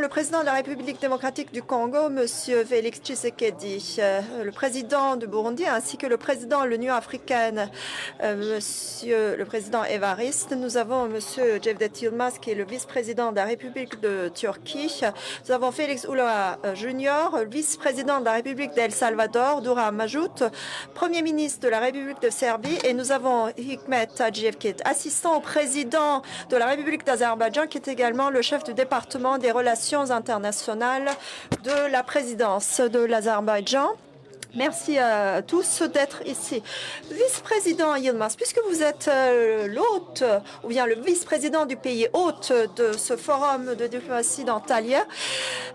le président de la République démocratique du Congo, M. Félix Tshisekedi, le président du Burundi, ainsi que le président de l'Union africaine, Monsieur le président Évariste. Nous avons M. Cevdet Yilmaz, qui est le vice-président de la République de Turquie. Nous avons Félix Ulloa Junior, vice-président de la République d'El Salvador, Doura Majout, premier ministre de la République de Serbie, et nous avons Hikmet Tadjiev, qui est assistant au président de la République d'Azerbaïdjan, qui est également le chef du département des relations internationales de la présidence de l'Azerbaïdjan. Merci à tous d'être ici. Vice-président Yilmaz, puisque vous êtes l'hôte, ou bien le vice-président du pays hôte de ce forum de diplomatie d'Antalya,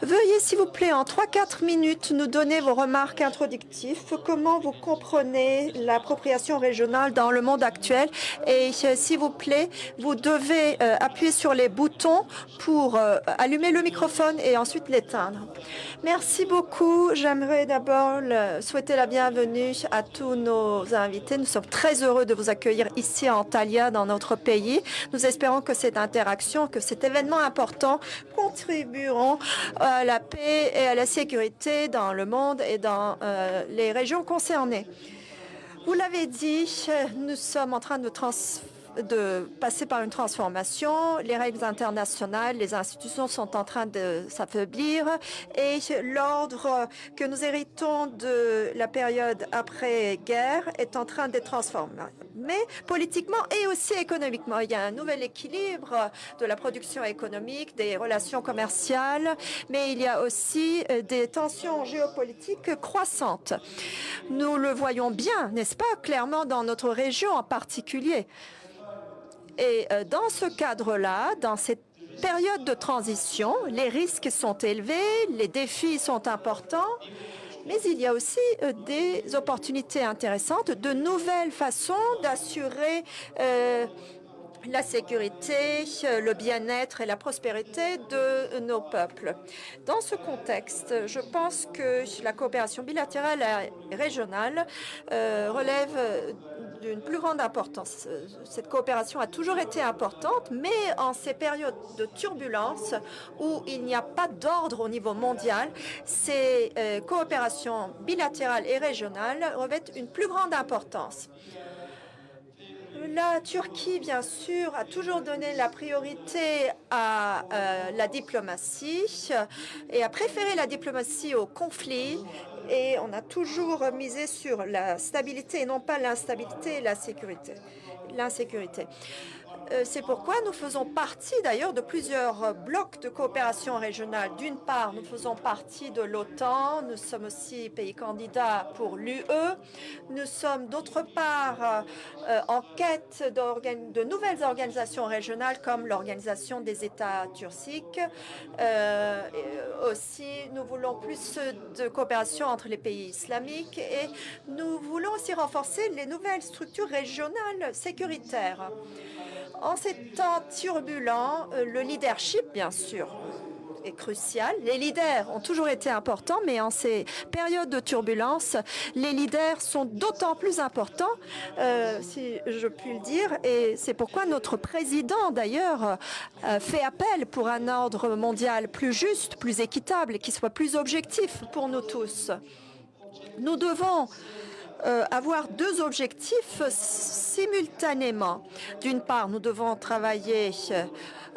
veuillez s'il vous plaît en 3-4 minutes nous donner vos remarques introductives, comment vous comprenez l'appropriation régionale dans le monde actuel, et s'il vous plaît, vous devez appuyer sur les boutons pour allumer le microphone et ensuite l'éteindre. Merci beaucoup. J'aimerais d'abord souhaiter la bienvenue à tous nos invités. Nous sommes très heureux de vous accueillir ici à Antalya, dans notre pays. Nous espérons que cette interaction, que cet événement important contribueront à la paix et à la sécurité dans le monde et dans les régions concernées. Vous l'avez dit, nous sommes en train de passer par une transformation. Les règles internationales, les institutions sont en train de s'affaiblir et l'ordre que nous héritons de la période après-guerre est en train d'être transformé. Mais politiquement et aussi économiquement, il y a un nouvel équilibre de la production économique, des relations commerciales, mais il y a aussi des tensions géopolitiques croissantes. Nous le voyons bien, n'est-ce pas, clairement dans notre région en particulier. Et dans ce cadre-là, dans cette période de transition, les risques sont élevés, les défis sont importants, mais il y a aussi des opportunités intéressantes, de nouvelles façons d'assurer la sécurité, le bien-être et la prospérité de nos peuples. Dans ce contexte, je pense que la coopération bilatérale et régionale relève d'une plus grande importance. Cette coopération a toujours été importante, mais en ces périodes de turbulence où il n'y a pas d'ordre au niveau mondial, ces coopérations bilatérales et régionales revêtent une plus grande importance. La Turquie, bien sûr, a toujours donné la priorité à la diplomatie et a préféré la diplomatie au conflit. Et on a toujours misé sur la stabilité et non pas l'instabilité et l'insécurité. C'est pourquoi nous faisons partie d'ailleurs de plusieurs blocs de coopération régionale. D'une part, nous faisons partie de l'OTAN, nous sommes aussi pays candidat pour l'UE. Nous sommes d'autre part en quête de nouvelles organisations régionales comme l'Organisation des États turciques. Aussi, nous voulons plus de coopération entre les pays islamiques et nous voulons aussi renforcer les nouvelles structures régionales sécuritaires. En ces temps turbulents, le leadership, bien sûr, est crucial. Les leaders ont toujours été importants, mais en ces périodes de turbulence, les leaders sont d'autant plus importants, si je puis le dire, et c'est pourquoi notre président, d'ailleurs, fait appel pour un ordre mondial plus juste, plus équitable et qui soit plus objectif pour nous tous. Nous devons avoir deux objectifs simultanément. D'une part, nous devons travailler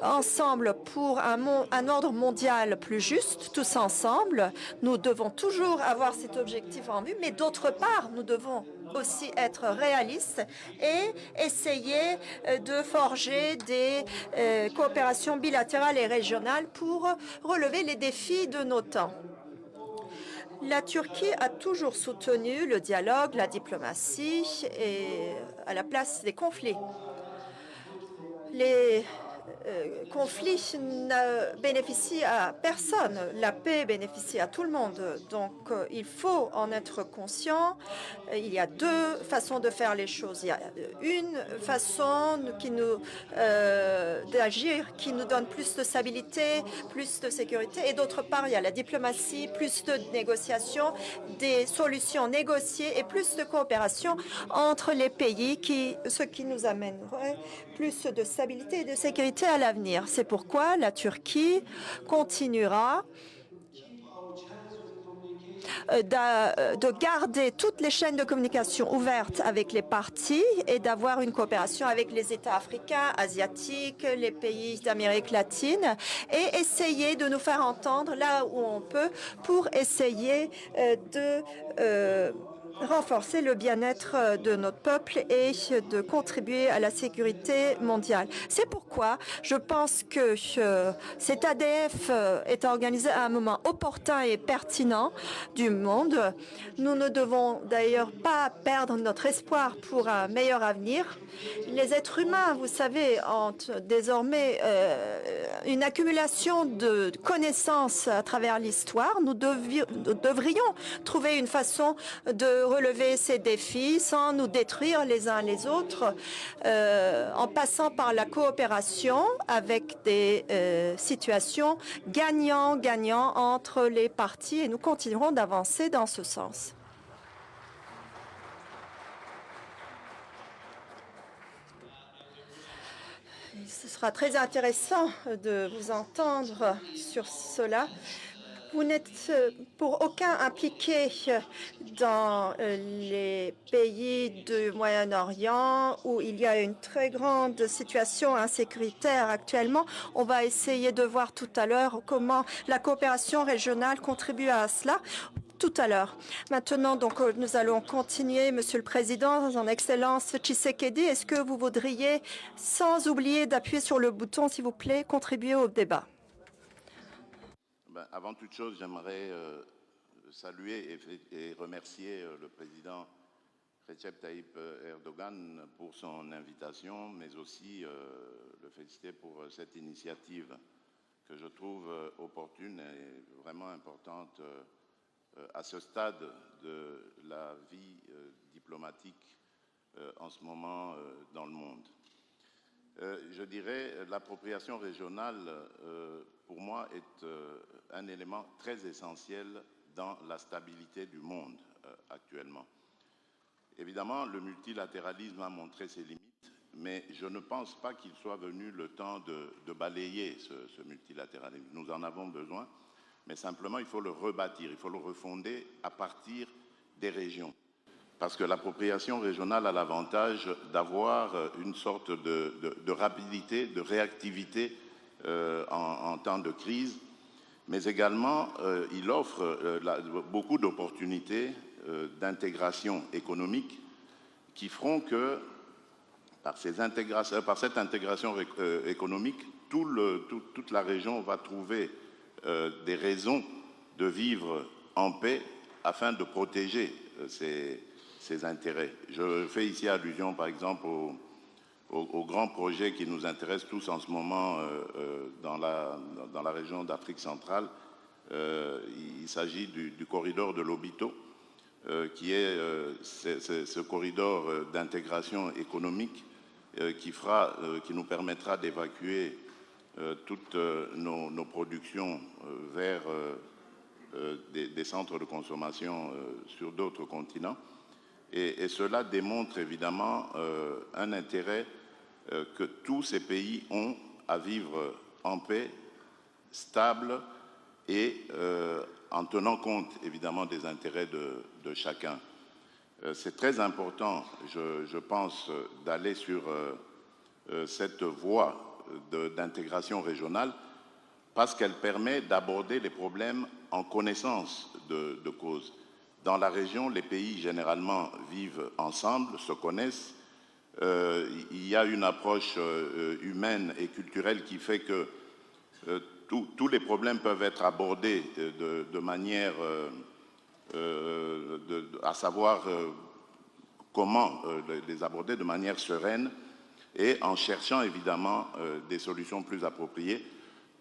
ensemble pour un ordre mondial plus juste, tous ensemble. Nous devons toujours avoir cet objectif en vue, mais d'autre part, nous devons aussi être réalistes et essayer de forger des coopérations bilatérales et régionales pour relever les défis de nos temps. La Turquie a toujours soutenu le dialogue, la diplomatie et à la place des conflits. Les conflits ne bénéficient à personne. La paix bénéficie à tout le monde. Donc, il faut en être conscient. Il y a deux façons de faire les choses. Il y a une façon d'agir qui nous donne plus de stabilité, plus de sécurité. Et d'autre part, il y a la diplomatie, plus de négociations, des solutions négociées et plus de coopération entre les pays, ce qui nous amènerait plus de stabilité et de sécurité sécurité à l'avenir. C'est pourquoi la Turquie continuera de garder toutes les chaînes de communication ouvertes avec les partis et d'avoir une coopération avec les États africains, asiatiques, les pays d'Amérique latine et essayer de nous faire entendre là où on peut pour essayer de renforcer le bien-être de notre peuple et de contribuer à la sécurité mondiale. C'est pourquoi je pense que cet ADF est organisé à un moment opportun et pertinent du monde. Nous ne devons d'ailleurs pas perdre notre espoir pour un meilleur avenir. Les êtres humains, vous savez, ont désormais une accumulation de connaissances à travers l'histoire. Nous devrions trouver une façon de relever ces défis sans nous détruire les uns les autres, en passant par la coopération avec des situations gagnant-gagnant entre les parties et nous continuerons d'avancer dans ce sens. Ce sera très intéressant de vous entendre sur cela. Vous n'êtes pour aucun impliqué dans les pays du Moyen-Orient où il y a une très grande situation insécuritaire actuellement. On va essayer de voir tout à l'heure comment la coopération régionale contribue à cela. Tout à l'heure. Maintenant, donc, nous allons continuer, Monsieur le Président, son Excellence Tshisekedi. Est-ce que vous voudriez, sans oublier d'appuyer sur le bouton, s'il vous plaît, contribuer au débat? Avant toute chose, j'aimerais saluer et remercier le président Recep Tayyip Erdogan pour son invitation, mais aussi le féliciter pour cette initiative que je trouve opportune et vraiment importante à ce stade de la vie diplomatique en ce moment dans le monde. Je dirais l'appropriation régionale, pour moi, est un élément très essentiel dans la stabilité du monde actuellement. Évidemment, le multilatéralisme a montré ses limites, mais je ne pense pas qu'il soit venu le temps de balayer ce multilatéralisme. Nous en avons besoin, mais simplement il faut le rebâtir, il faut le refonder à partir des régions. Parce que l'appropriation régionale a l'avantage d'avoir une sorte de rapidité, de réactivité en temps de crise, mais également il offre beaucoup d'opportunités d'intégration économique qui feront que par cette intégration économique, toute la région va trouver des raisons de vivre en paix afin de protéger ses intérêts. Je fais ici allusion, par exemple, aux grands projets qui nous intéressent tous en ce moment dans la région d'Afrique centrale. Il s'agit du corridor de Lobito, qui est ce corridor d'intégration économique qui nous permettra d'évacuer toutes nos productions vers des centres de consommation sur d'autres continents. Et cela démontre évidemment un intérêt que tous ces pays ont à vivre en paix, stable et en tenant compte évidemment des intérêts de chacun. C'est très important, je pense, d'aller sur cette voie d'intégration régionale parce qu'elle permet d'aborder les problèmes en connaissance de cause. Dans la région, les pays généralement vivent ensemble, se connaissent. Il y a une approche humaine et culturelle qui fait que tous les problèmes peuvent être abordés de manière à savoir comment les aborder de manière sereine et en cherchant évidemment des solutions plus appropriées.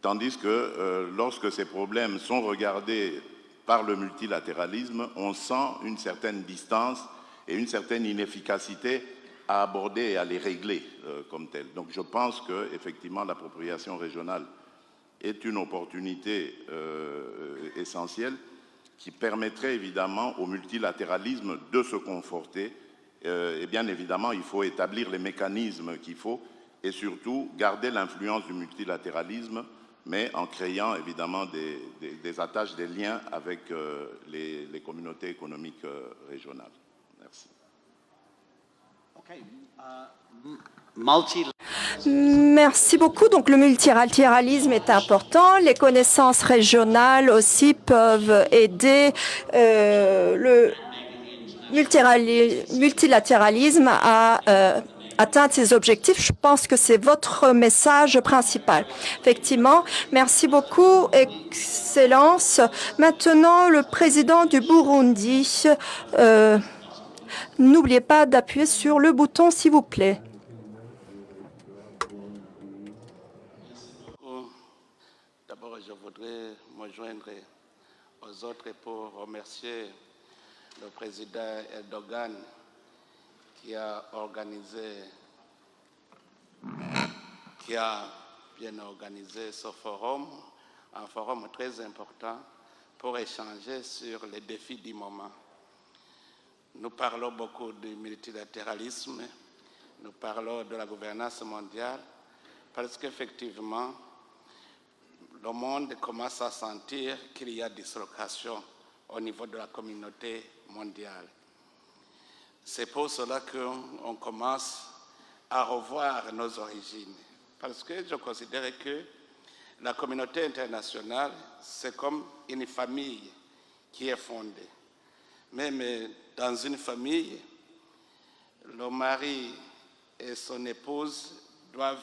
Tandis que lorsque ces problèmes sont regardés par le multilatéralisme, on sent une certaine distance et une certaine inefficacité à aborder et à les régler comme telles. Donc je pense qu'effectivement l'appropriation régionale est une opportunité essentielle qui permettrait évidemment au multilatéralisme de se conforter. Et bien évidemment, il faut établir les mécanismes qu'il faut et surtout garder l'influence du multilatéralisme, mais en créant évidemment des attaches, des liens avec les communautés économiques régionales. Merci. Okay. Merci beaucoup. Donc, le multilatéralisme est important. Les connaissances régionales aussi peuvent aider le multilatéralisme à atteindre ses objectifs. Je pense que c'est votre message principal. Effectivement, merci beaucoup, Excellence. Maintenant, le président du Burundi, n'oubliez pas d'appuyer sur le bouton, s'il vous plaît. D'abord, je voudrais me joindre aux autres pour remercier le président Erdogan qui a bien organisé ce forum, un forum très important pour échanger sur les défis du moment. Nous parlons beaucoup du multilatéralisme, nous parlons de la gouvernance mondiale, parce qu'effectivement, le monde commence à sentir qu'il y a dislocation au niveau de la communauté mondiale. C'est pour cela qu'on commence à revoir nos origines. Parce que je considère que la communauté internationale, c'est comme une famille qui est fondée. Même dans une famille, le mari et son épouse doivent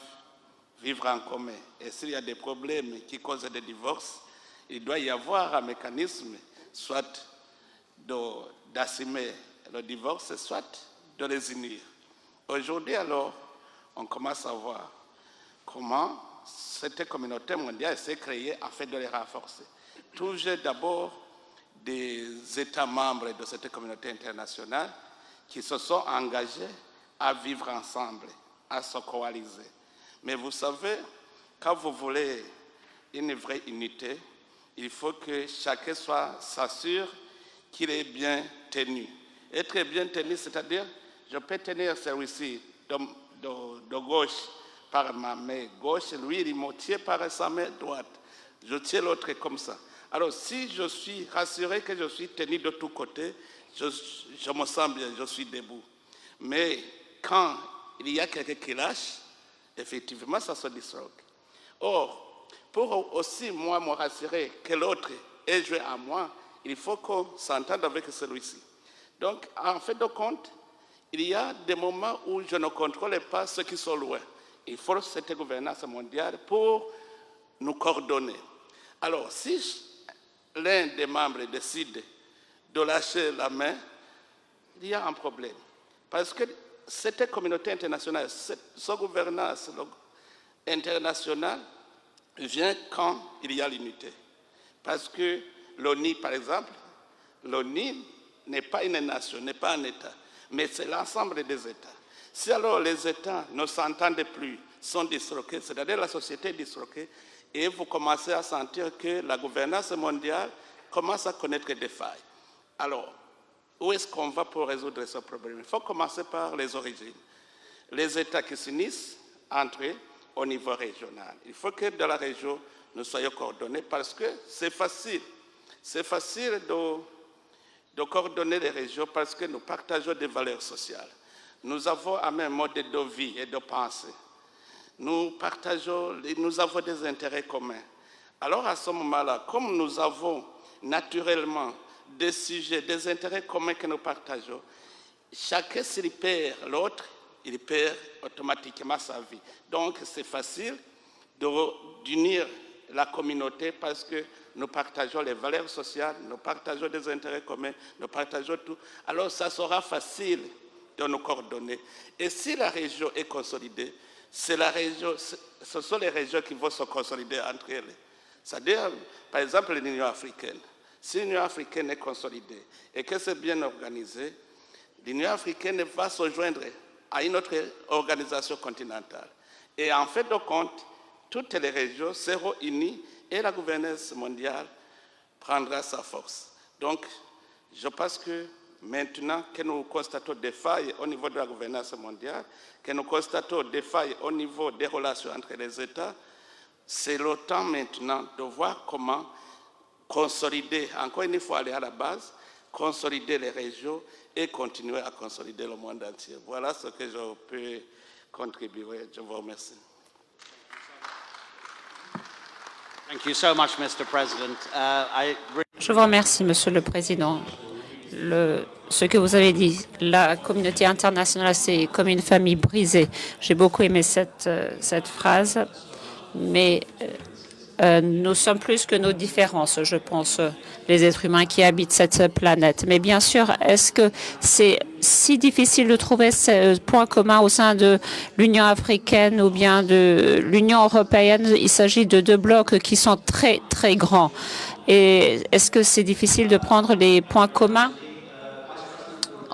vivre en commun. Et s'il y a des problèmes qui causent des divorces, il doit y avoir un mécanisme, soit d'assumer le divorce, soit de les unir. Aujourd'hui, alors, on commence à voir comment cette communauté mondiale s'est créée afin de les renforcer. Toujours d'abord des États membres de cette communauté internationale qui se sont engagés à vivre ensemble, à se coaliser. Mais vous savez, quand vous voulez une vraie unité, il faut que chacun s'assure qu'il est bien tenu. Être bien tenu, c'est-à-dire, je peux tenir celui-ci de gauche par ma main gauche, lui, il me tient par sa main droite. Je tiens l'autre comme ça. Alors, si je suis rassuré que je suis tenu de tous côtés, je me sens bien, je suis debout. Mais quand il y a quelqu'un qui lâche, effectivement, ça se disloque. Or, pour aussi, moi, me rassurer que l'autre est joué à moi, il faut qu'on s'entende avec celui-ci. Donc, en fait de compte, il y a des moments où je ne contrôle pas ceux qui sont loin. Il faut cette gouvernance mondiale pour nous coordonner. Alors, si l'un des membres décide de lâcher la main, il y a un problème. Parce que cette communauté internationale, cette gouvernance internationale vient quand il y a l'unité. Parce que l'ONU, par exemple, l'ONU n'est pas une nation, n'est pas un État, mais c'est l'ensemble des États. Si alors les États ne s'entendent plus, sont disloqués, c'est-à-dire la société est disloquée, et vous commencez à sentir que la gouvernance mondiale commence à connaître des failles. Alors, où est-ce qu'on va pour résoudre ce problème? Il faut commencer par les origines. Les États qui s'unissent entre eux au niveau régional. Il faut que dans la région, nous soyons coordonnés parce que c'est facile. C'est facile de coordonner les régions parce que nous partageons des valeurs sociales. Nous avons un même mode de vie et de pensée. Nous avons des intérêts communs. Alors à ce moment-là, comme nous avons naturellement des sujets, des intérêts communs que nous partageons, chacun s'il perd l'autre, il perd automatiquement sa vie. Donc c'est facile d'unir la communauté parce que nous partageons les valeurs sociales, nous partageons des intérêts communs, nous partageons tout. Alors ça sera facile de nous coordonner. Et si la région est consolidée, ce sont les régions qui vont se consolider entre elles. C'est-à-dire, par exemple, l'Union africaine. Si l'Union africaine est consolidée et que c'est bien organisé, l'Union africaine va se joindre à une autre organisation continentale. Et en fait de compte, toutes les régions seront unies et la gouvernance mondiale prendra sa force. Donc, je pense que Maintenant que nous constatons des failles au niveau de la gouvernance mondiale, que nous constatons des failles au niveau des relations entre les États, c'est le temps maintenant de voir comment consolider, encore une fois aller à la base, consolider les régions et continuer à consolider le monde entier. Voilà ce que je peux contribuer. Je vous remercie. Thank you so much, Mr. President. Je vous remercie, Monsieur le Président. Ce que vous avez dit, la communauté internationale, c'est comme une famille brisée. J'ai beaucoup aimé cette phrase, mais nous sommes plus que nos différences, je pense, les êtres humains qui habitent cette planète. Mais bien sûr, est-ce que c'est si difficile de trouver ce point commun au sein de l'Union africaine ou bien de l'Union européenne? Il s'agit de deux blocs qui sont très, très grands. Et est-ce que c'est difficile de prendre les points communs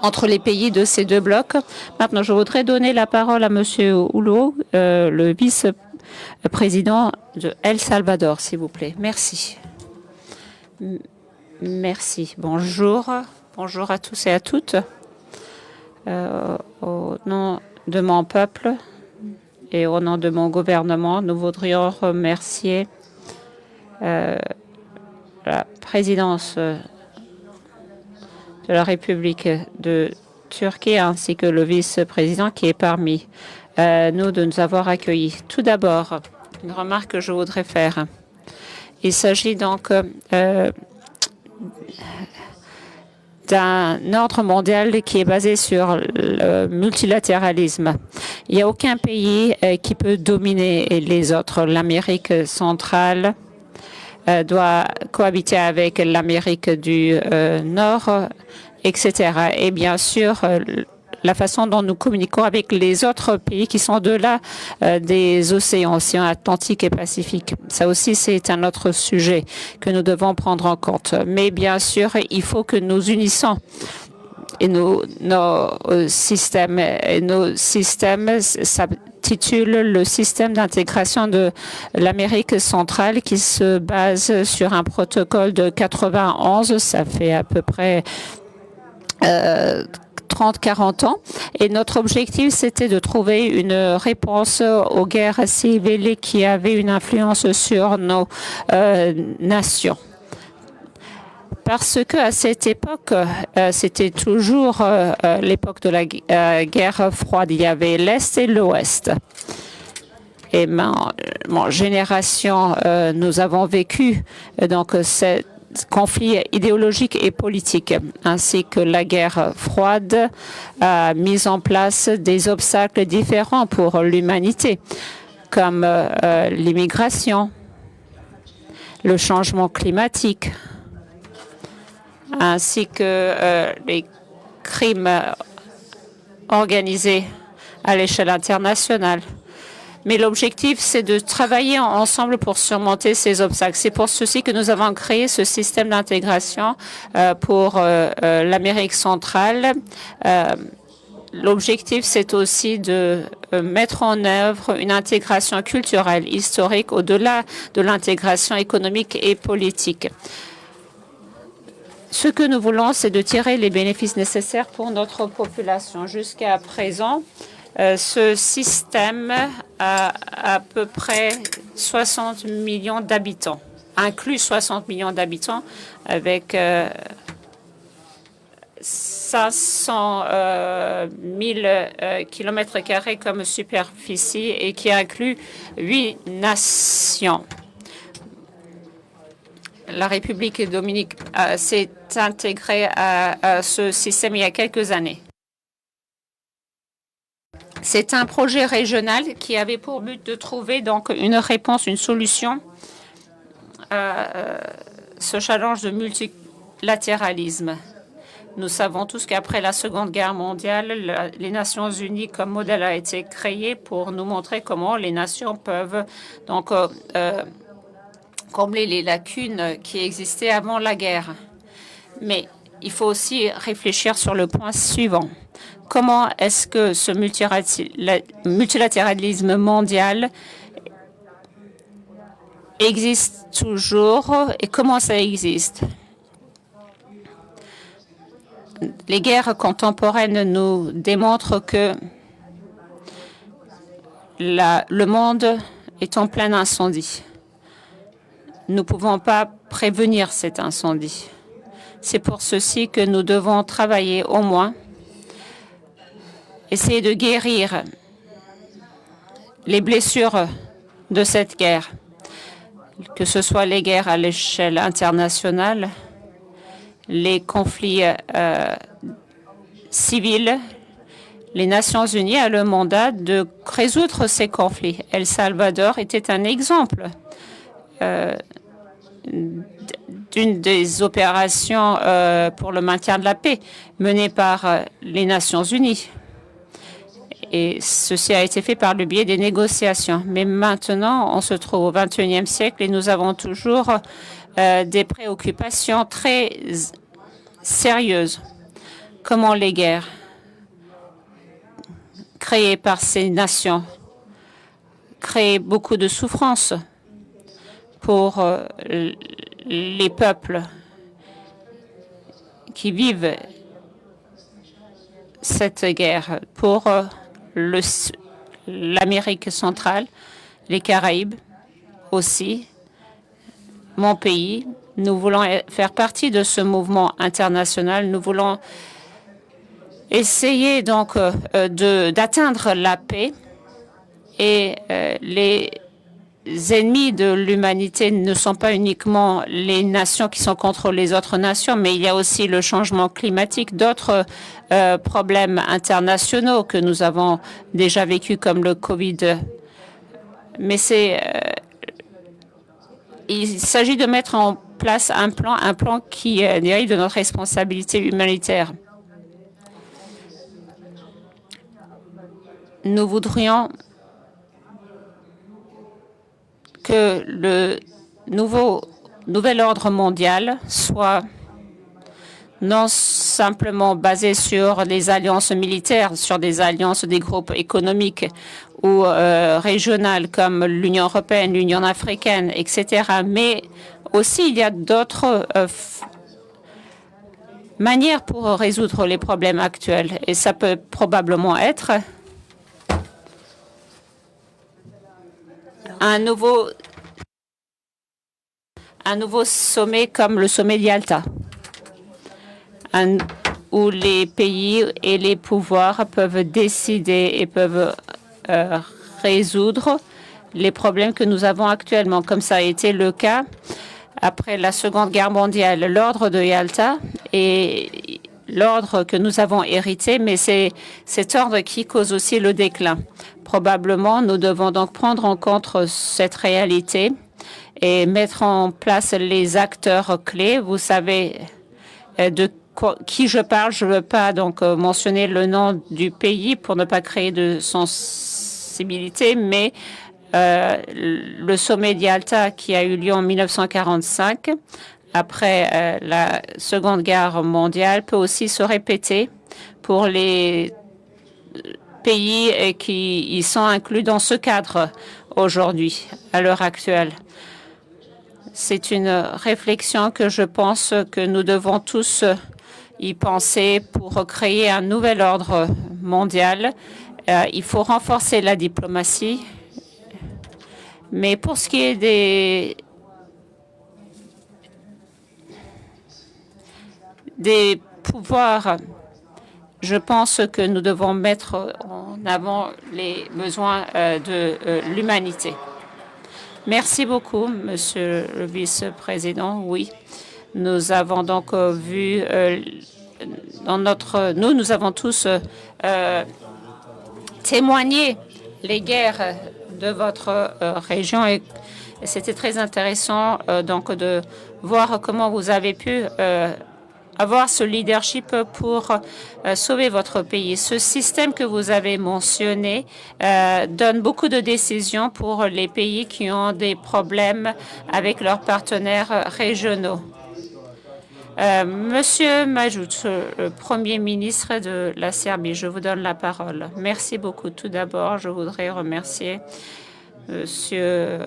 entre les pays de ces deux blocs? Maintenant, je voudrais donner la parole à Monsieur Hulot, le vice-président de El Salvador, s'il vous plaît. Merci. Merci. Bonjour. Bonjour à tous et à toutes. Au nom de mon peuple et au nom de mon gouvernement, nous voudrions remercier la présidence de la République de Turquie ainsi que le vice-président qui est parmi nous de nous avoir accueillis. Tout d'abord, une remarque que je voudrais faire. Il s'agit donc d'un ordre mondial qui est basé sur le multilatéralisme. Il n'y a aucun pays qui peut dominer les autres. L'Amérique centrale doit cohabiter avec l'Amérique du Nord, etc. Et bien sûr, la façon dont nous communiquons avec les autres pays qui sont au-delà des océans Atlantique et Pacifique. Ça aussi, c'est un autre sujet que nous devons prendre en compte. Mais bien sûr, il faut que nous unissons et nos systèmes. Et nos systèmes s'intitulent le système d'intégration de l'Amérique centrale qui se base sur un protocole de 91. Ça fait à peu près 30-40 ans. Et notre objectif, c'était de trouver une réponse aux guerres civiles qui avaient une influence sur nos nations. Parce qu'à cette époque, c'était toujours l'époque de la guerre froide. Il y avait l'Est et l'Ouest. Et mon génération, nous avons vécu donc cette conflits idéologiques et politiques, ainsi que la guerre froide a mis en place des obstacles différents pour l'humanité, comme l'immigration, le changement climatique, ainsi que les crimes organisés à l'échelle internationale. Mais l'objectif, c'est de travailler ensemble pour surmonter ces obstacles. C'est pour ceci que nous avons créé ce système d'intégration pour l'Amérique centrale. L'objectif, c'est aussi de mettre en œuvre une intégration culturelle, historique, au-delà de l'intégration économique et politique. Ce que nous voulons, c'est de tirer les bénéfices nécessaires pour notre population. Jusqu'à présent, ce système a à peu près 60 millions d'habitants, inclus 60 millions d'habitants, avec 500 000 kilomètres carrés comme superficie et qui inclut 8 nations. La République dominicaine s'est intégrée à ce système il y a quelques années. C'est un projet régional qui avait pour but de trouver donc une réponse, une solution à ce challenge de multilatéralisme. Nous savons tous qu'après la Seconde Guerre mondiale, les Nations Unies comme modèle a été créé pour nous montrer comment les nations peuvent donc combler les lacunes qui existaient avant la guerre. Mais il faut aussi réfléchir sur le point suivant. Comment est-ce que ce multilatéralisme mondial existe toujours et comment ça existe? les guerres contemporaines nous démontrent que le monde est en plein incendie. Nous ne pouvons pas prévenir cet incendie. C'est pour ceci que nous devons travailler au moins, essayer de guérir les blessures de cette guerre, que ce soit les guerres à l'échelle internationale, les conflits civils. Les Nations unies ont le mandat de résoudre ces conflits. El Salvador était un exemple d'une des opérations pour le maintien de la paix menées par les Nations unies. Et ceci a été fait par le biais des négociations. Mais maintenant, on se trouve au XXIe siècle et nous avons toujours des préoccupations très sérieuses. Comment les guerres créées par ces nations créent beaucoup de souffrance pour les peuples qui vivent cette guerre, pour l'Amérique centrale, les Caraïbes aussi, mon pays. Nous voulons faire partie de ce mouvement international. Nous voulons essayer donc d'atteindre la paix et les ennemis de l'humanité ne sont pas uniquement les nations qui sont contre les autres nations, mais il y a aussi le changement climatique, d'autres problèmes internationaux que nous avons déjà vécus comme le Covid. Mais il s'agit de mettre en place un plan qui dérive de notre responsabilité humanitaire. Nous voudrions que le nouvel ordre mondial soit non simplement basé sur des alliances militaires, sur des alliances des groupes économiques ou régionales comme l'Union européenne, l'Union africaine, etc. Mais aussi, il y a d'autres manières pour résoudre les problèmes actuels. Et ça peut probablement être un nouveau sommet comme le sommet d'Yalta, où les pays et les pouvoirs peuvent décider et peuvent résoudre les problèmes que nous avons actuellement, comme ça a été le cas après la Seconde Guerre mondiale. L'ordre de Yalta est l'ordre que nous avons hérité, mais c'est cet ordre qui cause aussi le déclin. Probablement, nous devons donc prendre en compte cette réalité et mettre en place les acteurs clés. Vous savez de qui je parle. Je ne veux pas donc mentionner le nom du pays pour ne pas créer de sensibilité, mais le sommet d'Yalta qui a eu lieu en 1945, après la Seconde Guerre mondiale, peut aussi se répéter pour les pays qui y sont inclus dans ce cadre aujourd'hui, à l'heure actuelle. C'est une réflexion que je pense que nous devons tous y penser pour créer un nouvel ordre mondial. Il faut renforcer la diplomatie, mais pour ce qui est des pouvoirs, je pense que nous devons mettre en avant les besoins de l'humanité. Merci beaucoup, Monsieur le Vice-président. Oui, nous avons donc vu nous avons tous témoigné les guerres de votre région et c'était très intéressant donc de voir comment vous avez pu avoir ce leadership pour sauver votre pays. Ce système que vous avez mentionné donne beaucoup de décisions pour les pays qui ont des problèmes avec leurs partenaires régionaux. Monsieur Majout, le Premier ministre de la Serbie, je vous donne la parole. Merci beaucoup. Tout d'abord, je voudrais remercier Monsieur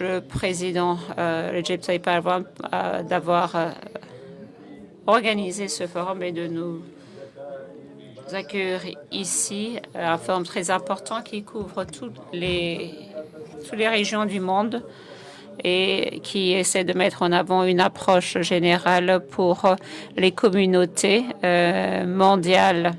le Président Recep Tayyip Erdogan d'avoir organiser ce forum et de nous accueillir ici, un forum très important qui couvre toutes les régions du monde et qui essaie de mettre en avant une approche générale pour les communautés mondiales.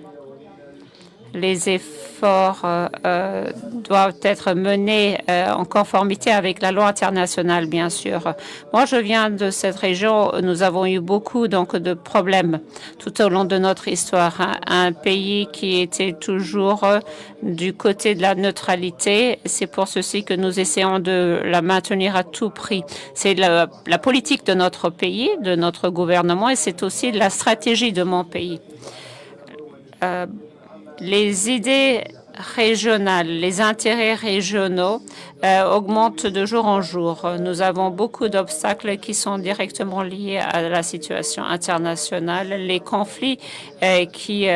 Les efforts doivent être menés en conformité avec la loi internationale, bien sûr. Moi, je viens de cette région. Nous avons eu beaucoup de problèmes tout au long de notre histoire. Un pays qui était toujours du côté de la neutralité. C'est pour ceci que nous essayons de la maintenir à tout prix. C'est la politique de notre pays, de notre gouvernement, et c'est aussi la stratégie de mon pays. Les idées régionales, les intérêts régionaux augmentent de jour en jour. Nous avons beaucoup d'obstacles qui sont directement liés à la situation internationale, les conflits qui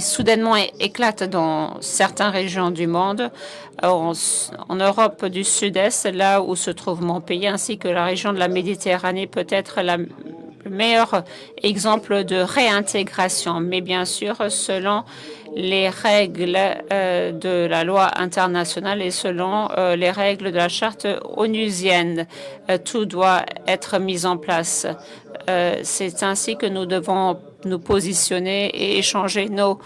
soudainement éclatent dans certaines régions du monde. En Europe du Sud-Est, là où se trouve mon pays, ainsi que la région de la Méditerranée, peut être le meilleur exemple de réintégration, mais bien sûr selon les règles de la loi internationale et selon les règles de la charte onusienne. Tout doit être mis en place. C'est ainsi que nous devons nous positionner et échanger nos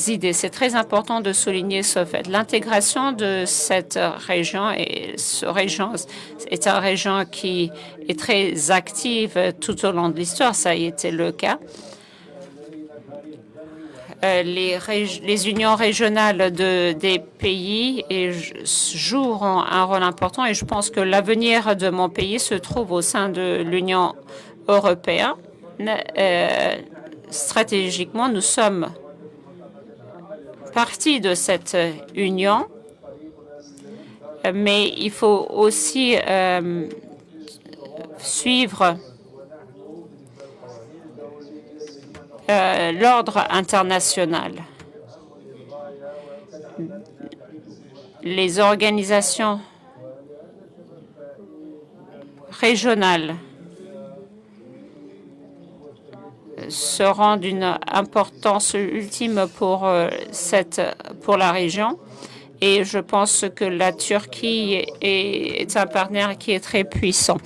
idées. C'est très important de souligner ce fait. L'intégration de cette région est une région qui est très active tout au long de l'histoire. Ça a été le cas. Les unions régionales des pays jouent un rôle important et je pense que l'avenir de mon pays se trouve au sein de l'Union européenne. Stratégiquement, nous sommes partie de cette union, mais il faut aussi suivre l'ordre international. Les organisations régionales seront d'une importance ultime pour la région. Et je pense que la Turquie est un partenaire qui est très puissant.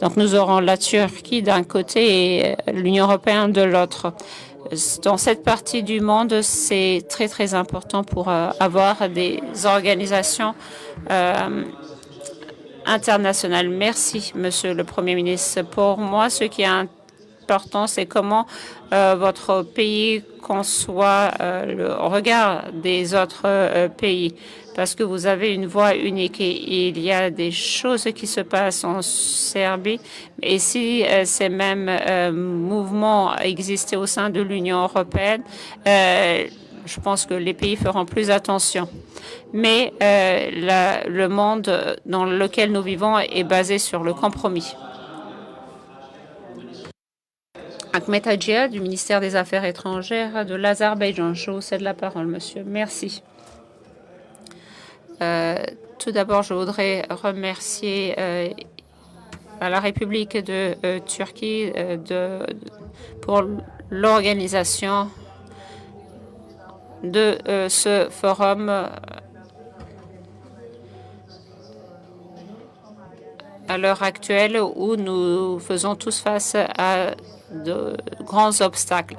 Donc nous aurons la Turquie d'un côté et l'Union européenne de l'autre. Dans cette partie du monde, c'est très, très important pour avoir des organisations internationales. Merci, Monsieur le Premier ministre. Pour moi, ce qui est important, c'est comment votre pays conçoit le regard des autres pays, parce que vous avez une voix unique et il y a des choses qui se passent en Serbie. Et si ces mêmes mouvements existaient au sein de l'Union européenne, je pense que les pays feront plus attention. Mais le monde dans lequel nous vivons est basé sur le compromis. Ahmet Hacıya du ministère des Affaires étrangères de l'Azerbaïdjan. Je vous cède la parole, monsieur. Merci. Tout d'abord, je voudrais remercier à la République de Turquie pour l'organisation de ce forum à l'heure actuelle où nous faisons tous face à de grands obstacles.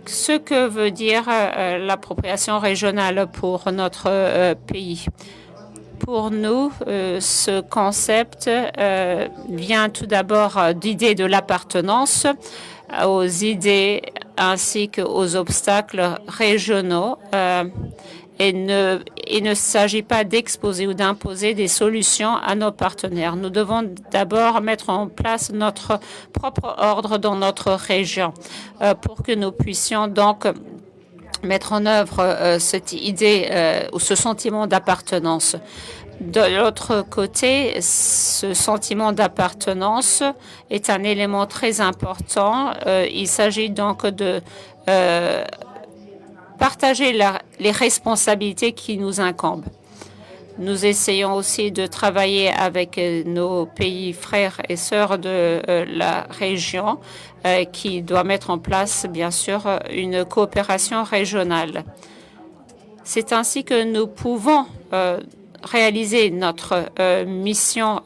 Ce que veut dire l'appropriation régionale pour notre pays. Pour nous, ce concept vient tout d'abord d'idées de l'appartenance aux idées ainsi qu'aux obstacles régionaux. Il ne s'agit pas d'exposer ou d'imposer des solutions à nos partenaires. Nous devons d'abord mettre en place notre propre ordre dans notre région pour que nous puissions donc mettre en œuvre cette idée ou ce sentiment d'appartenance. De l'autre côté, ce sentiment d'appartenance est un élément très important. Il s'agit donc de partager les responsabilités qui nous incombent. Nous essayons aussi de travailler avec nos pays frères et sœurs de la région qui doit mettre en place, bien sûr, une coopération régionale. C'est ainsi que nous pouvons réaliser notre mission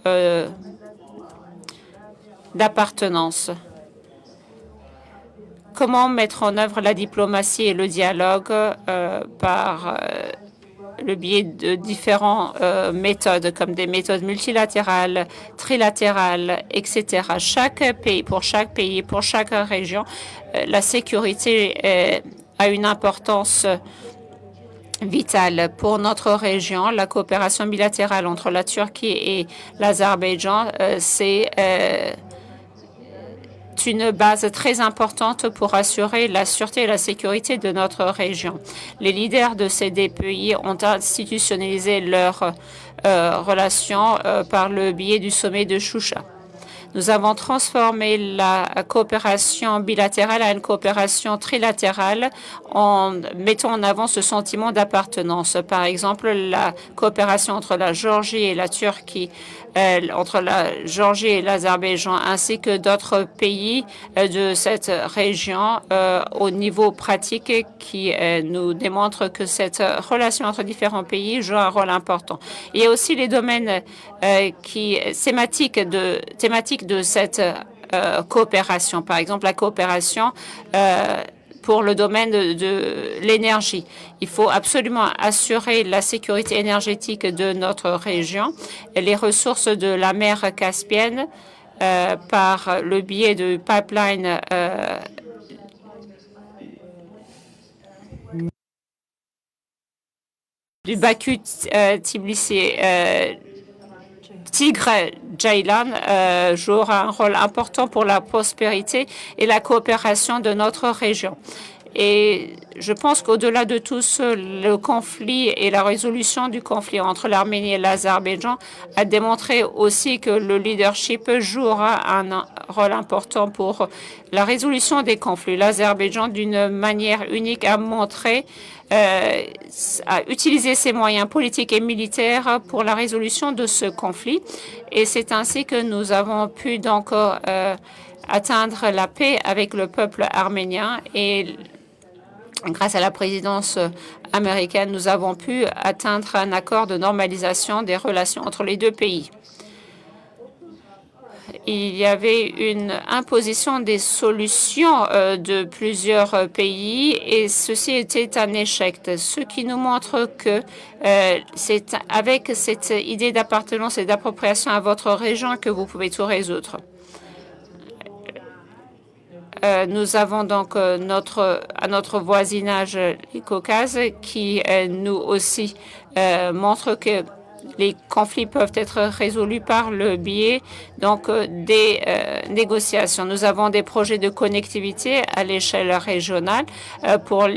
d'appartenance. Comment mettre en œuvre la diplomatie et le dialogue par le biais de différentes méthodes, comme des méthodes multilatérales, trilatérales, etc. Chaque pays, pour chaque région, la sécurité a une importance vitale. Pour notre région, la coopération bilatérale entre la Turquie et l'Azerbaïdjan, c'est une base très importante pour assurer la sûreté et la sécurité de notre région. Les leaders de ces deux pays ont institutionnalisé leurs relations par le biais du sommet de Choucha. Nous avons transformé la coopération bilatérale à une coopération trilatérale en mettant en avant ce sentiment d'appartenance. Par exemple, la coopération entre la Géorgie et la Turquie, entre la Géorgie et l'Azerbaïdjan, ainsi que d'autres pays de cette région au niveau pratique qui nous démontre que cette relation entre différents pays joue un rôle important. Il y a aussi les domaines thématiques de cette coopération. Par exemple, la coopération pour le domaine de l'énergie. Il faut absolument assurer la sécurité énergétique de notre région et les ressources de la mer Caspienne par le biais de pipelines du Baku-Tbilisi Tigre-Jailan jouera un rôle important pour la prospérité et la coopération de notre région. Et je pense qu'au-delà de tout le conflit et la résolution du conflit entre l'Arménie et l'Azerbaïdjan a démontré aussi que le leadership jouera un rôle important pour la résolution des conflits. L'Azerbaïdjan, d'une manière unique, a montré à utiliser ses moyens politiques et militaires pour la résolution de ce conflit. Et c'est ainsi que nous avons pu donc atteindre la paix avec le peuple arménien. Et grâce à la présidence américaine, nous avons pu atteindre un accord de normalisation des relations entre les deux pays. Il y avait une imposition des solutions de plusieurs pays et ceci était un échec, ce qui nous montre que c'est avec cette idée d'appartenance et d'appropriation à votre région que vous pouvez tout résoudre. Nous avons donc à notre voisinage les Caucases qui nous aussi montre que les conflits peuvent être résolus par le biais donc des négociations. Nous avons des projets de connectivité à l'échelle régionale pour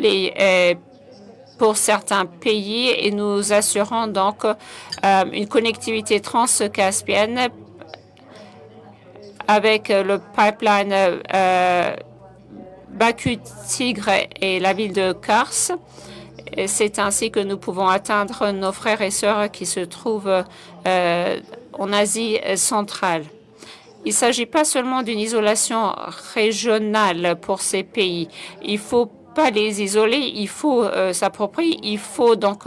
certains pays et nous assurons donc une connectivité transcaspienne avec le pipeline Baku-Tigre et la ville de Kars. C'est ainsi que nous pouvons atteindre nos frères et sœurs qui se trouvent en Asie centrale. Il ne s'agit pas seulement d'une isolation régionale pour ces pays. Il ne faut pas les isoler, il faut s'approprier, il faut donc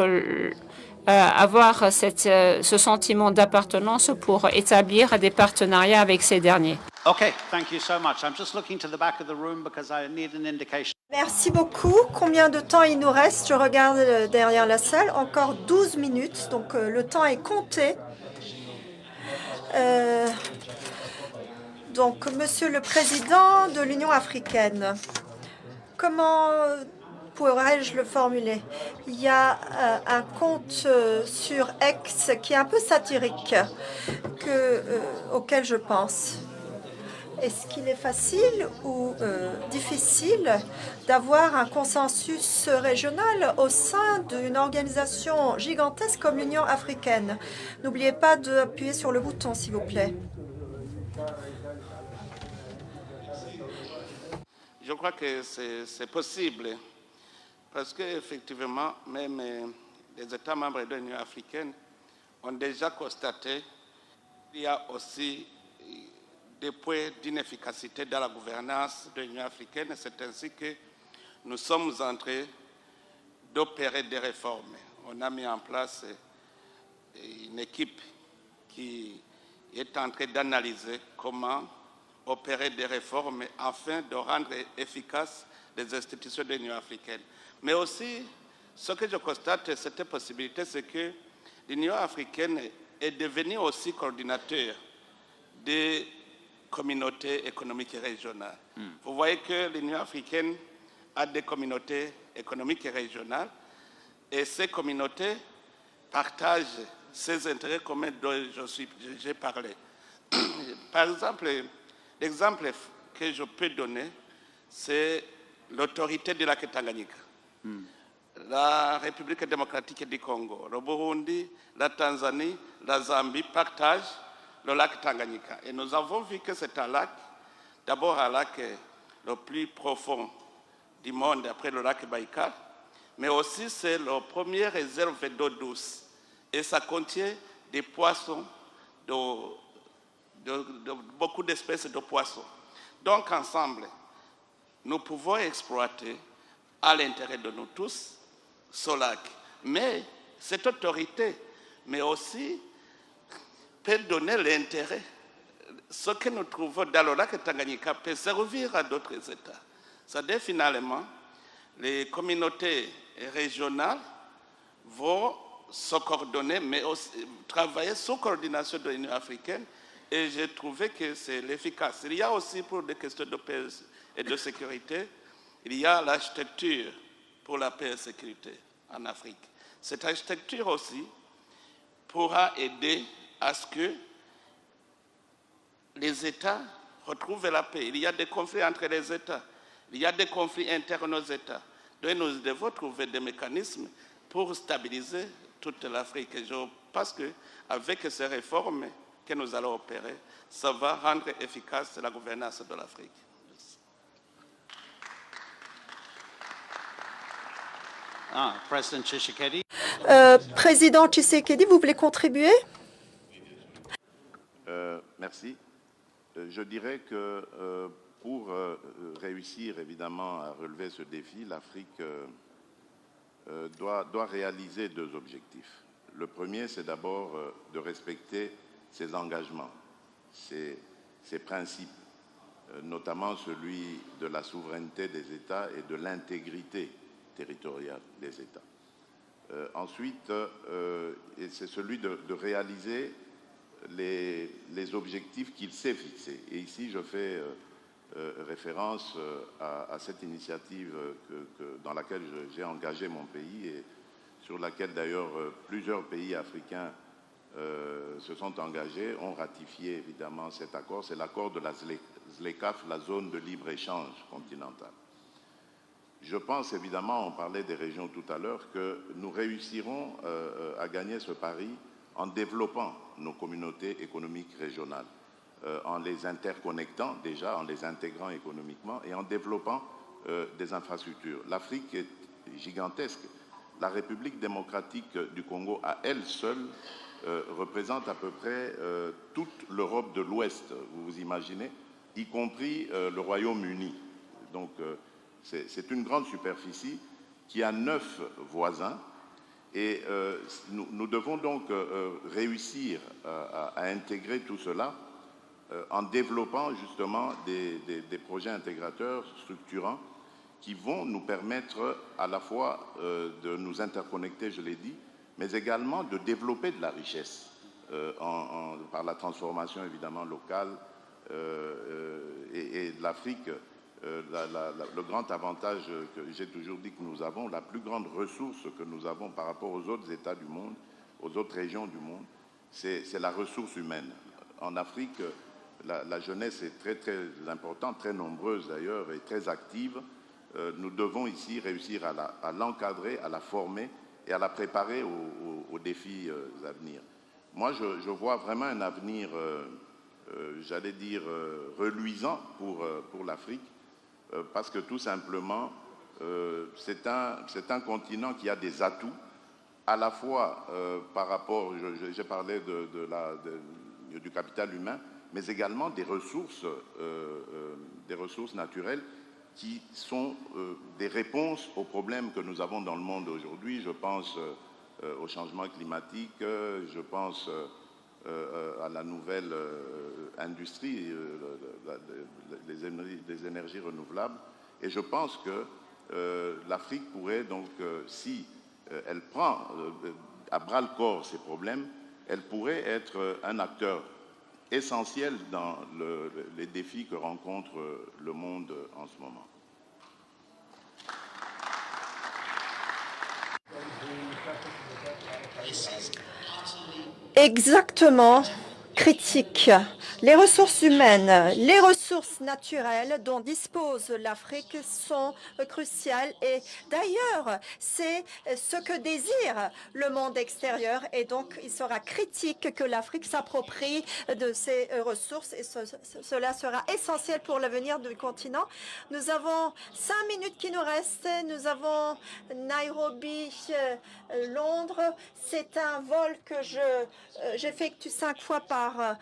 avoir ce sentiment d'appartenance pour établir des partenariats avec ces derniers. Okay, thank you so much. I'm just looking to the back of the room because I need an indication. Merci beaucoup. Combien de temps il nous reste? Je regarde derrière la salle. Encore 12 minutes, donc le temps est compté. Donc, Monsieur le Président de l'Union africaine, comment pourrais-je le formuler? Il y a un compte sur X qui est un peu satirique auquel je pense. Est-ce qu'il est facile ou difficile d'avoir un consensus régional au sein d'une organisation gigantesque comme l'Union africaine? N'oubliez pas d'appuyer sur le bouton, s'il vous plaît. Je crois que c'est possible parce qu'effectivement, même les États membres de l'Union africaine ont déjà constaté qu'il y a aussi des points d'inefficacité dans la gouvernance de l'Union africaine. C'est ainsi que nous sommes en train d'opérer des réformes. On a mis en place une équipe qui est en train d'analyser comment opérer des réformes afin de rendre efficaces les institutions de l'Union africaine. Mais aussi, ce que je constate, cette possibilité, c'est que l'Union africaine est devenue aussi coordinateur des communautés économiques et régionales. Vous voyez que l'Union africaine a des communautés économiques et régionales et ces communautés partagent ces intérêts communs dont j'ai parlé. Par exemple, l'exemple que je peux donner, c'est l'autorité du lac Tanganyika. La République démocratique du Congo, le Burundi, la Tanzanie, la Zambie partagent le lac Tanganyika. Et nous avons vu que c'est un lac, d'abord un lac le plus profond du monde après le lac Baïkal, mais aussi c'est la première réserve d'eau douce. Et ça contient des poissons, beaucoup d'espèces de poissons. Donc ensemble, nous pouvons exploiter à l'intérêt de nous tous ce lac. Mais cette autorité, mais aussi peut donner l'intérêt. Ce que nous trouvons dans le lac Tanganyika peut servir à d'autres États. C'est-à-dire finalement, les communautés régionales vont se coordonner, mais aussi travailler sous coordination de l'Union africaine. Et j'ai trouvé que c'est l'efficace. Il y a aussi pour des questions de paix et de sécurité, il y a l'architecture pour la paix et la sécurité en Afrique. Cette architecture aussi pourra aider à ce que les États retrouvent la paix. Il y a des conflits entre les États. Il y a des conflits internes aux États. Donc nous devons trouver des mécanismes pour stabiliser toute l'Afrique. Et je pense qu'avec ces réformes que nous allons opérer, ça va rendre efficace la gouvernance de l'Afrique. President Tshisekedi. Président Tshisekedi, vous voulez contribuer? Merci. Je dirais que pour réussir évidemment à relever ce défi, l'Afrique doit réaliser deux objectifs. Le premier, c'est d'abord de respecter ses engagements, ses principes, notamment celui de la souveraineté des États et de l'intégrité territoriale des États. Ensuite, c'est celui de réaliser les objectifs qu'il s'est fixés. Et ici, je fais référence à cette initiative dans laquelle j'ai engagé mon pays et sur laquelle d'ailleurs plusieurs pays africains se sont engagés, ont ratifié évidemment cet accord. C'est l'accord de la ZLECAf, la zone de libre-échange continentale. Je pense évidemment, on parlait des régions tout à l'heure, que nous réussirons à gagner ce pari en développant nos communautés économiques régionales, en les interconnectant déjà, en les intégrant économiquement et en développant des infrastructures. L'Afrique est gigantesque. La République démocratique du Congo, à elle seule, représente à peu près toute l'Europe de l'Ouest, vous vous imaginez, y compris le Royaume-Uni. Donc, c'est une grande superficie qui a 9 voisins et nous devons donc réussir à intégrer tout cela en développant justement des projets intégrateurs structurants qui vont nous permettre à la fois de nous interconnecter, je l'ai dit, mais également de développer de la richesse par la transformation évidemment locale et de l'Afrique. Le grand avantage que j'ai toujours dit que nous avons, la plus grande ressource que nous avons par rapport aux autres États du monde, aux autres régions du monde, c'est la ressource humaine. En Afrique, la jeunesse est très très importante, très nombreuse d'ailleurs et très active. Nous devons ici réussir à l'encadrer, à la former et à la préparer aux défis à venir. Moi, je vois vraiment un avenir, j'allais dire, reluisant pour l'Afrique, parce que tout simplement, c'est un continent qui a des atouts à la fois par rapport, j'ai parlé du capital humain, mais également des ressources naturelles qui sont des réponses aux problèmes que nous avons dans le monde aujourd'hui. Je pense au changement climatique, je pense à la nouvelle industrie des énergies renouvelables. Et je pense que l'Afrique pourrait donc, si elle prend à bras-le-corps ces problèmes, elle pourrait être un acteur essentiel dans les défis que rencontre le monde en ce moment. Exactement. Critique. Les ressources humaines, les ressources naturelles dont dispose l'Afrique sont cruciales et d'ailleurs, c'est ce que désire le monde extérieur et donc il sera critique que l'Afrique s'approprie de ces ressources et cela sera essentiel pour l'avenir du continent. Nous avons 5 minutes qui nous restent. Nous avons Nairobi, Londres. C'est un vol que j'effectue 5 fois par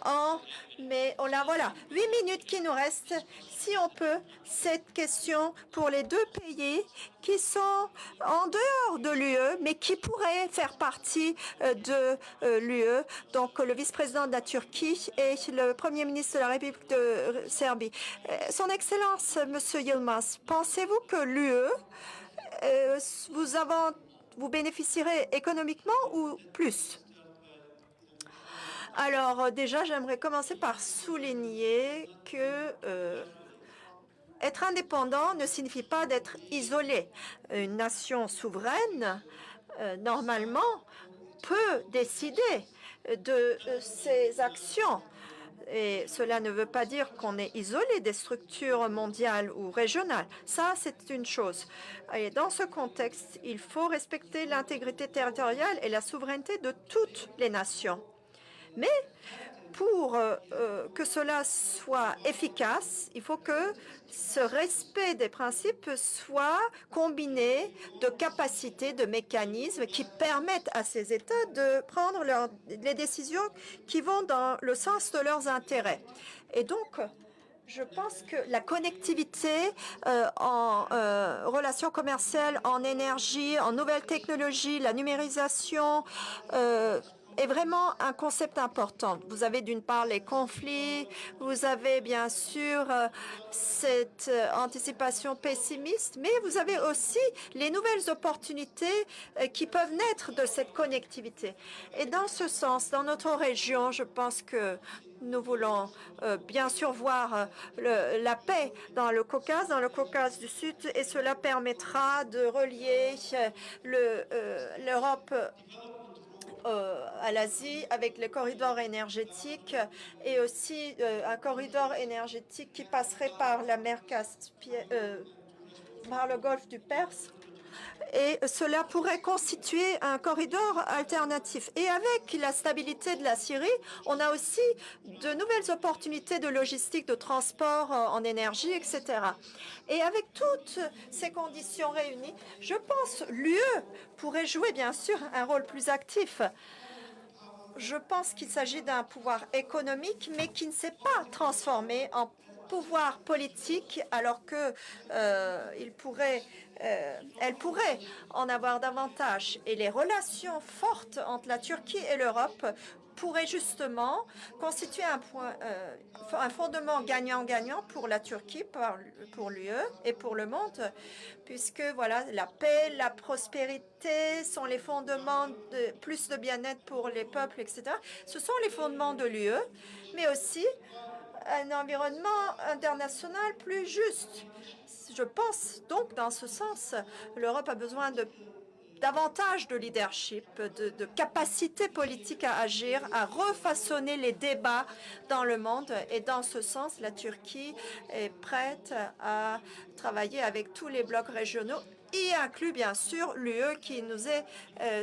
an, mais voilà, 8 minutes qui nous restent. Si on peut, cette question pour les deux pays qui sont en dehors de l'UE, mais qui pourraient faire partie de l'UE, donc le vice-président de la Turquie et le premier ministre de la République de Serbie. Son Excellence, Monsieur Yilmaz, pensez-vous que l'UE, vous bénéficierez économiquement ou plus? Alors déjà, j'aimerais commencer par souligner que être indépendant ne signifie pas d'être isolé. Une nation souveraine, normalement, peut décider de ses actions. Et cela ne veut pas dire qu'on est isolé des structures mondiales ou régionales. Ça, c'est une chose. Et dans ce contexte, il faut respecter l'intégrité territoriale et la souveraineté de toutes les nations. Mais pour que cela soit efficace, il faut que ce respect des principes soit combiné de capacités, de mécanismes qui permettent à ces États de prendre les décisions qui vont dans le sens de leurs intérêts. Et donc, je pense que la connectivité en relations commerciales, en énergie, en nouvelles technologies, la numérisation est vraiment un concept important. Vous avez d'une part les conflits, vous avez bien sûr cette anticipation pessimiste, mais vous avez aussi les nouvelles opportunités qui peuvent naître de cette connectivité. Et dans ce sens, dans notre région, je pense que nous voulons bien sûr voir la paix dans le Caucase du Sud, et cela permettra de relier l'Europe à l'Asie avec le corridor énergétique et aussi un corridor énergétique qui passerait par la mer Caspienne, par le golfe du Perse. Et cela pourrait constituer un corridor alternatif. Et avec la stabilité de la Syrie, on a aussi de nouvelles opportunités de logistique, de transport en énergie, etc. Et avec toutes ces conditions réunies, je pense l'UE pourrait jouer bien sûr un rôle plus actif. Je pense qu'il s'agit d'un pouvoir économique, mais qui ne s'est pas transformé en pouvoir politique, alors que elle pourrait en avoir davantage. Et les relations fortes entre la Turquie et l'Europe pourraient justement constituer un fondement gagnant-gagnant pour la Turquie, pour l'UE et pour le monde, puisque voilà, la paix, la prospérité sont les fondements de plus de bien-être pour les peuples, etc. Ce sont les fondements de l'UE, mais aussi un environnement international plus juste. Je pense donc, dans ce sens, l'Europe a besoin de davantage de leadership, de capacité politique à agir, à refaçonner les débats dans le monde. Et dans ce sens, la Turquie est prête à travailler avec tous les blocs régionaux, y inclut bien sûr l'UE qui nous est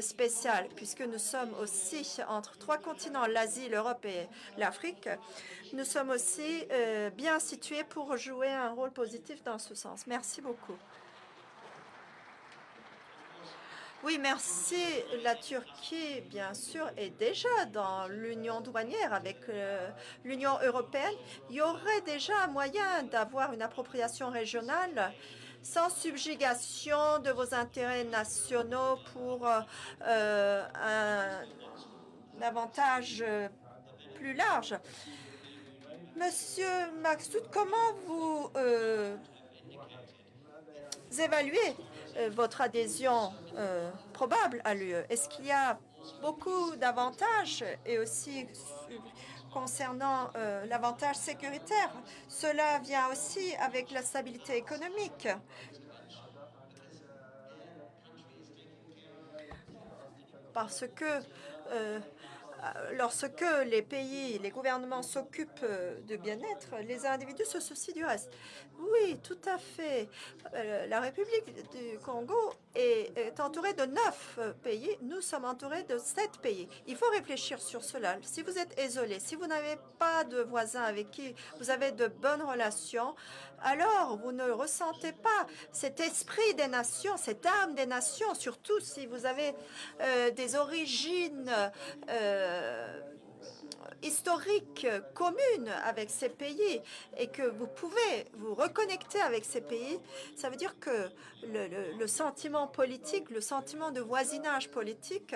spéciale, puisque nous sommes aussi entre 3 continents, l'Asie, l'Europe et l'Afrique. Nous sommes aussi bien situés pour jouer un rôle positif dans ce sens. Merci beaucoup. Oui, merci. La Turquie, bien sûr, est déjà dans l'union douanière avec l'Union européenne. Il y aurait déjà un moyen d'avoir une appropriation régionale sans subjugation de vos intérêts nationaux pour un avantage plus large. Monsieur Maxoud, comment vous évaluez votre adhésion probable à l'UE? Est-ce qu'il y a beaucoup d'avantages et aussi concernant l'avantage sécuritaire? Cela vient aussi avec la stabilité économique. Parce que lorsque les pays, les gouvernements s'occupent de bien-être, les individus se soucient du reste. Oui, tout à fait. La République du Congo est entourée de 9 pays. Nous sommes entourés de 7 pays. Il faut réfléchir sur cela. Si vous êtes isolé, si vous n'avez pas de voisins avec qui vous avez de bonnes relations, alors vous ne ressentez pas cet esprit des nations, cette âme des nations, surtout si vous avez des origines historiques communes avec ces pays et que vous pouvez vous reconnecter avec ces pays, ça veut dire que le sentiment politique, le sentiment de voisinage politique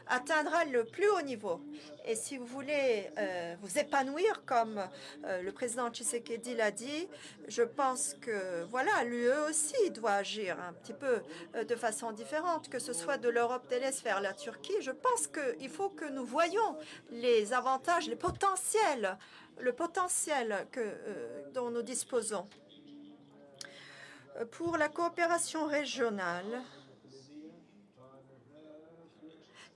atteindra le plus haut niveau. Et si vous voulez vous épanouir, comme le président Tshisekedi l'a dit, je pense que voilà, l'UE aussi doit agir un petit peu de façon différente, que ce soit de l'Europe de l'Est vers la Turquie. Je pense qu'il faut que nous voyions les avantages, le potentiel dont nous disposons. Pour la coopération régionale,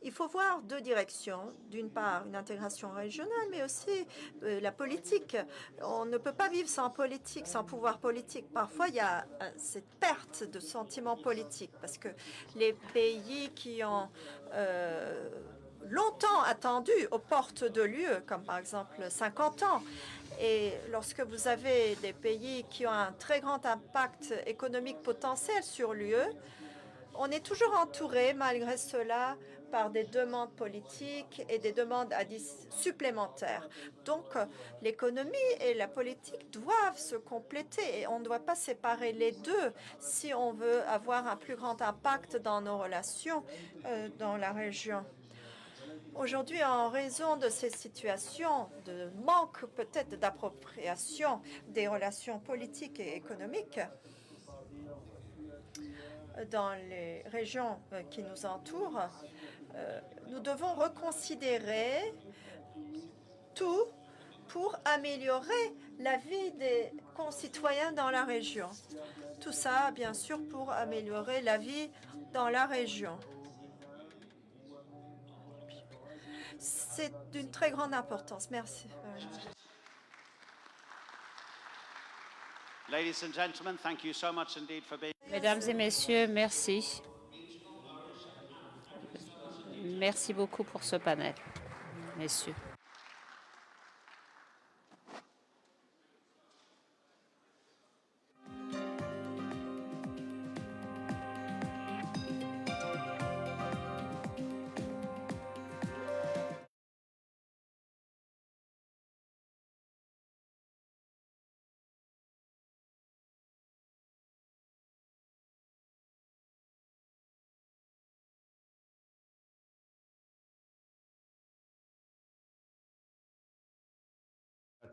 il faut voir deux directions. D'une part, une intégration régionale, mais aussi la politique. On ne peut pas vivre sans politique, sans pouvoir politique. Parfois, il y a cette perte de sentiment politique parce que les pays qui ont longtemps attendu aux portes de l'UE, comme par exemple 50 ans, et lorsque vous avez des pays qui ont un très grand impact économique potentiel sur l'UE, on est toujours entouré, malgré cela, par des demandes politiques et des demandes supplémentaires. Donc, l'économie et la politique doivent se compléter et on ne doit pas séparer les deux si on veut avoir un plus grand impact dans nos relations dans la région. Aujourd'hui, en raison de ces situations de manque peut-être d'appropriation des relations politiques et économiques, dans les régions qui nous entourent, nous devons reconsidérer tout pour améliorer la vie des concitoyens dans la région. Tout ça, bien sûr, pour améliorer la vie dans la région. C'est d'une très grande importance. Merci. Ladies and gentlemen, thank you so much indeed for being... Mesdames et messieurs, merci. Merci beaucoup pour ce panel, messieurs.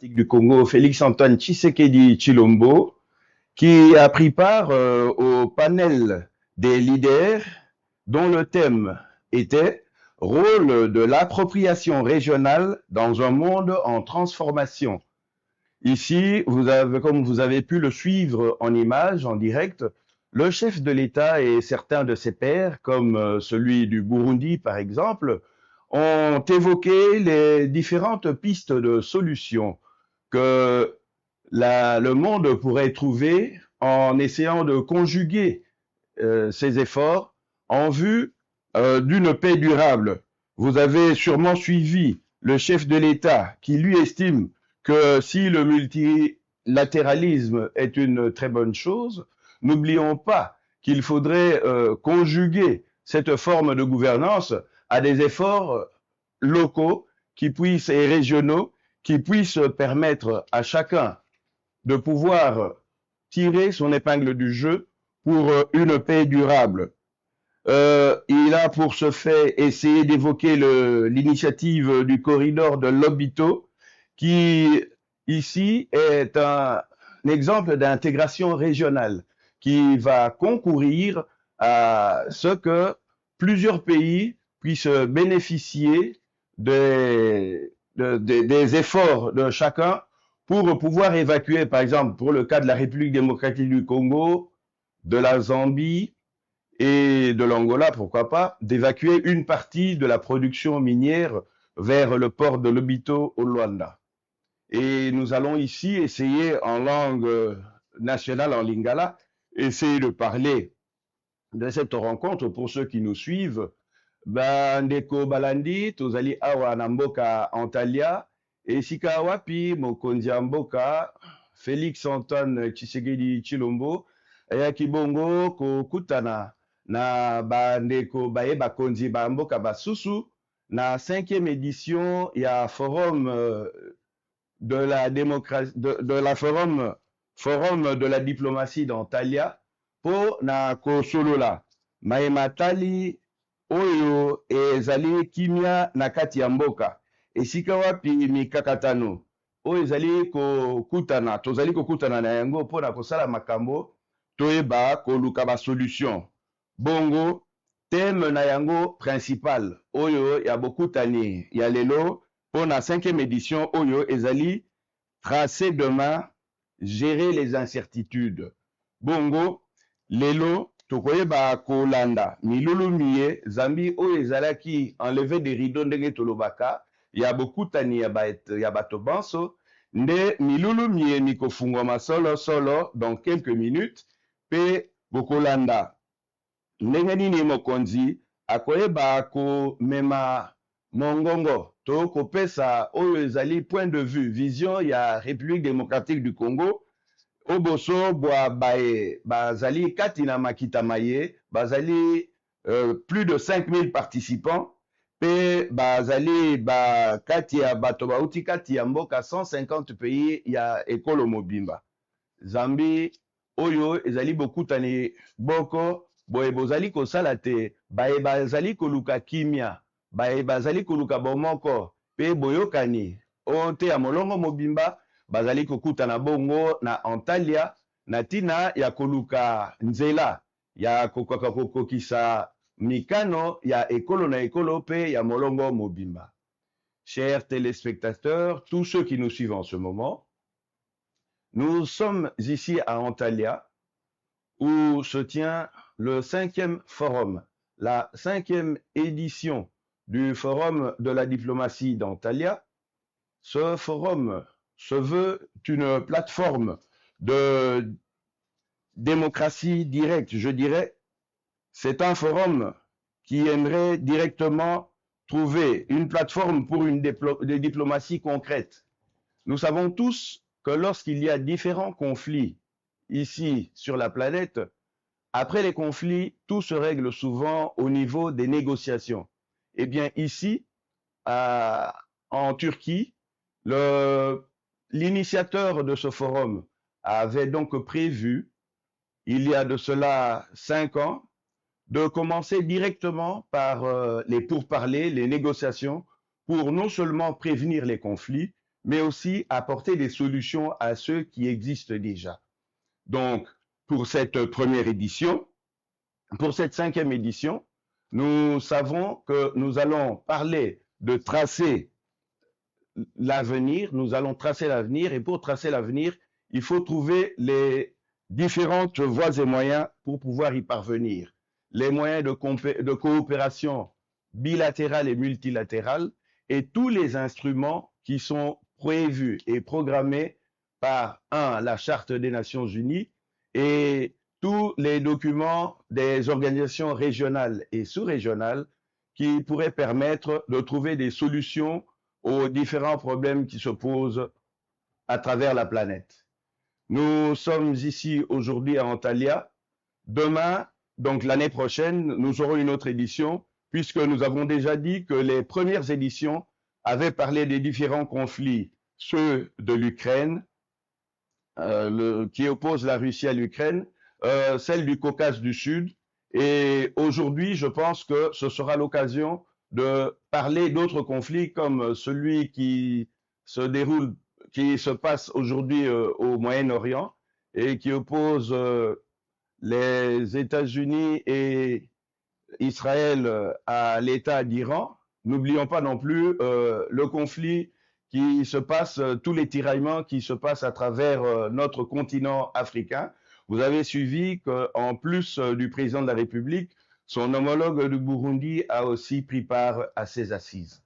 Du Congo, Félix-Antoine Tshisekedi Tshilombo, qui a pris part au panel des leaders dont le thème était « Rôle de l'appropriation régionale dans un monde en transformation ». Ici, comme vous avez pu le suivre en image, en direct, le chef de l'État et certains de ses pairs, comme celui du Burundi par exemple, ont évoqué les différentes pistes de solutions que le monde pourrait trouver en essayant de conjuguer ses efforts en vue d'une paix durable. Vous avez sûrement suivi le chef de l'État qui lui estime que si le multilatéralisme est une très bonne chose, n'oublions pas qu'il faudrait conjuguer cette forme de gouvernance à des efforts locaux et régionaux qui puissent permettre à chacun de pouvoir tirer son épingle du jeu pour une paix durable. Il a pour ce fait essayé d'évoquer l'initiative du corridor de Lobito, qui ici est un exemple d'intégration régionale qui va concourir à ce que plusieurs pays puissent bénéficier des efforts de chacun pour pouvoir évacuer, par exemple, pour le cas de la République démocratique du Congo, de la Zambie et de l'Angola, pourquoi pas, d'évacuer une partie de la production minière vers le port de Lobito au Luanda. Et nous allons ici essayer en langue nationale, en lingala, essayer de parler de cette rencontre pour ceux qui nous suivent. Ndeko Balandi, tozali awa na mboka Antalya, esika wapi mokonzi ya mboka Félix Antoine Tshisekedi Tshilombo ayaki bongo kokutana na bandeko baye bakonzi ba mboka basusu na 5e édition ya forum de la démocratie forum de la diplomatie d'Antalya po na kosolola maematali oyo ezali kimia na kati ya mboka esika wapi mikakatano oyo ezali kokutana tozali kokutana na yango mpona kosala makambo toyeba koluka ba solution bongo thème na yango principal oyo ya bokutani ya lelo mpona 5e édition oyo ezali tracer demain gérer les incertitudes bongo lelo tokoyeba kolanda milulu miye zambi oyo ezalaki enlever des rideaux ndenge tolobaka ya bokutani ya bato banso nde milulu miye mikofungwama solo dans quelques minutes pe bokolanda ndenge nini mokonzi akoyeba komema mongongo to kopesa oyo ezali point de vue vision ya République démocratique du Congo oboso bwa bae bazali kati na makita maye bazali plus de 5000 participants pe bazali kati ya bato bauti kati ya mboka 150 pays ya ekolo mobimba zambi oyo ezali bokutani boko boye bozali kosala te baye bazali koluka kimia baye bazali koluka bomoko pe boyokani onte ya molongo mobimba bazali kokutana bongo na Antalya na tina ya koluka nzela ya kokokisa mikano ya ekolo na ekolo pe ya molongo mobimba. Chers téléspectateurs, tous ceux qui nous suivent en ce moment, nous sommes ici à Antalya où se tient le 5e forum, la 5e édition du forum de la diplomatie d'Antalya. Ce forum se veut une plateforme de démocratie directe, je dirais. C'est un forum qui aimerait directement trouver une plateforme pour une diplomatie concrète. Nous savons tous que lorsqu'il y a différents conflits ici sur la planète, après les conflits, tout se règle souvent au niveau des négociations. Eh bien ici, en Turquie, l'initiateur de ce forum avait donc prévu, il y a de cela 5 ans, de commencer directement par les pourparlers, les négociations, pour non seulement prévenir les conflits, mais aussi apporter des solutions à ceux qui existent déjà. Donc, pour cette première édition, pour cette 5e édition, nous savons que nous allons parler de tracer l'avenir, nous allons tracer l'avenir, et pour tracer l'avenir, il faut trouver les différentes voies et moyens pour pouvoir y parvenir. Les moyens de coopération bilatérale et multilatérale et tous les instruments qui sont prévus et programmés par la Charte des Nations Unies et tous les documents des organisations régionales et sous-régionales qui pourraient permettre de trouver des solutions aux différents problèmes qui se posent à travers la planète. Nous sommes ici aujourd'hui à Antalya. Demain, donc l'année prochaine, nous aurons une autre édition, puisque nous avons déjà dit que les premières éditions avaient parlé des différents conflits, ceux de l'Ukraine, qui oppose la Russie à l'Ukraine, celle du Caucase du Sud. Et aujourd'hui, je pense que ce sera l'occasion de parler d'autres conflits comme celui qui se passe aujourd'hui au Moyen-Orient et qui oppose les États-Unis et Israël à l'État d'Iran. N'oublions pas non plus le conflit qui se passe, tous les tiraillements qui se passent à travers notre continent africain. Vous avez suivi qu'en plus du président de la République, son homologue du Burundi a aussi pris part à ces assises.